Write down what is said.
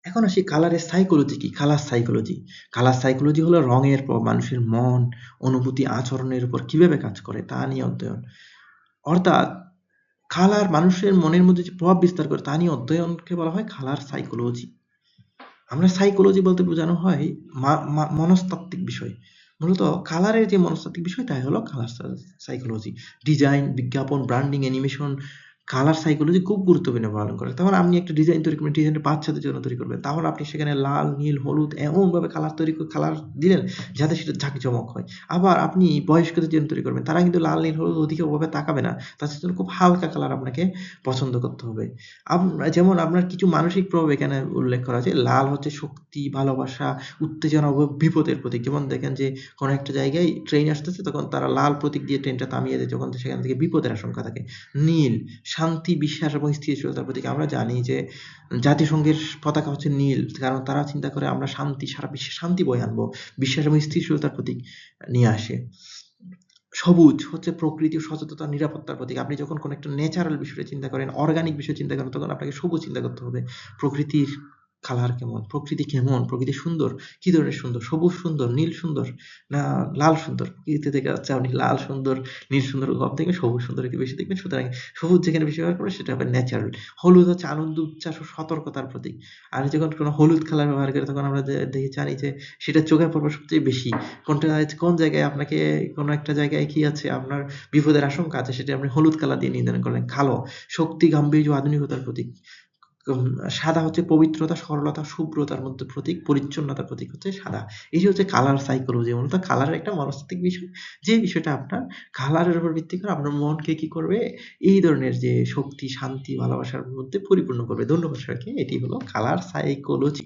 এখন আসি কালারের সাইকোলজি কি? Colour psychology. কালার সাইকোলজি হলো রঙের মানুষের মন, অনুভূতি, আচরণের উপর কিভাবে কাজ করে তা নিয়ে অধ্যয়ন। অর্থাৎ কালার মানুষের মনের মধ্যে যে প্রভাব বিস্তার করে তা নিয়ে অধ্যয়নকে বলা হয় কালার সাইকোলজি। আমরা সাইকোলজি বলতে বোঝানো হয় মনস্তাত্ত্বিক বিষয়। মূলত কালারের যে মনস্তাত্ত্বিক বিষয় তাই হলো কালার সাইকোলজি। ডিজাইন, বিজ্ঞাপন, ব্র্যান্ডিং, অ্যানিমেশন, কালার সাইকোলজি খুব গুরুত্বপূর্ণ পালন করে। তখন আপনি একটা ডিজাইন তৈরি করবেন, ডিজাইনটা বাচ্চাদের জন্য তৈরি করবেন। তাহলে আপনি সেখানে লাল, নীল, হলুদ এমনভাবে কালার তৈরি করে কালার দিলেন যাতে সেটা জাঁকজমক হয়। আবার আপনি বয়স্কদের জন্য তৈরি করবেন। তারা কিন্তু লাল, নীল, হলুদ ওদিকে ওভাবে তাকাবে না। তাদের জন্য খুব হালকা কালার আপনাকে পছন্দ করতে হবে। যেমন আপনার কিছু মানসিক প্রভাব এখানে উল্লেখ করা আছে। লাল হচ্ছে শক্তি, ভালোবাসা, উত্তেজনা ও বিপদের প্রতীক। যেমন দেখেন যে কোনো একটা জায়গায় ট্রেন আসতেছে তখন তারা লাল প্রতীক দিয়ে ট্রেনটা থামিয়ে দেয় যখন সেখান থেকে বিপদের আশঙ্কা থাকে। নীল শান্তি, বিশ্বাস এবং স্থিতিশীলতার প্রতীক। আমরা জানি যে জাতিসংঘের পতাকা হচ্ছে নীল। কারণ তারা চিন্তা করে আমরা শান্তি, সারা বিশ্বে শান্তি বয়ে আনবো। বিশ্বাস এবং স্থিতিশীলতার প্রতীক নিয়ে আসে। সবুজ হচ্ছে প্রকৃতি ও সচেতনতা, নিরাপত্তার প্রতীক। আপনি যখন কোনো একটা ন্যাচারাল বিষয়ে চিন্তা করেন, অর্গানিক বিষয়ে চিন্তা করেন, তখন আপনাকে সবুজ চিন্তা করতে হবে। প্রকৃতির কালার কেমন? প্রকৃতি কেমন? প্রকৃতি সুন্দর। কি ধরনের সুন্দর? সবুজ সুন্দর, নীল সুন্দর, না লাল সুন্দর? প্রকৃতি থেকে হচ্ছে আপনি লাল সুন্দর, নীল সুন্দর কম দেখবেন, সবুজ সুন্দর একটু বেশি দেখবেন। সুতরাং সবুজ যেখানে বেশি ব্যবহার করবেন সেটা হবে ন্যাচারাল। হলুদ হচ্ছে আনন্দ, উচ্ছ্বাস ও সতর্কতার প্রতীক। আর যখন কোনো হলুদ কালার ব্যবহার করি তখন আমরা দেখি জানি যে সেটা চোখে পড়বে সবচেয়ে বেশি। কোনটা কোন জায়গায় আপনাকে কোনো একটা জায়গায় কি আছে আপনার বিপদের আশঙ্কা আছে সেটা আপনি হলুদ কালার দিয়ে নির্ধারণ করলেন। কালো শক্তি, গাম্ভীর্য, আধুনিকতার প্রতীক। উম সাদা হচ্ছে পবিত্রতা, সরলতা, শুভ্রতার মধ্যে প্রতীক, পরিচ্ছন্নতার প্রতীক হচ্ছে সাদা। এই যে হচ্ছে কালার সাইকোলজি। মূলত কালারের একটা মনস্তাত্ত্বিক বিষয়। যে বিষয়টা আপনার কালারের উপর ভিত্তি করে আপনার মনকে কি করবে? এই ধরনের যে শক্তি, শান্তি, ভালোবাসার মধ্যে পরিপূর্ণ করবে। ধন্যবাদ সবাইকে। এটি হলো কালার সাইকোলজি।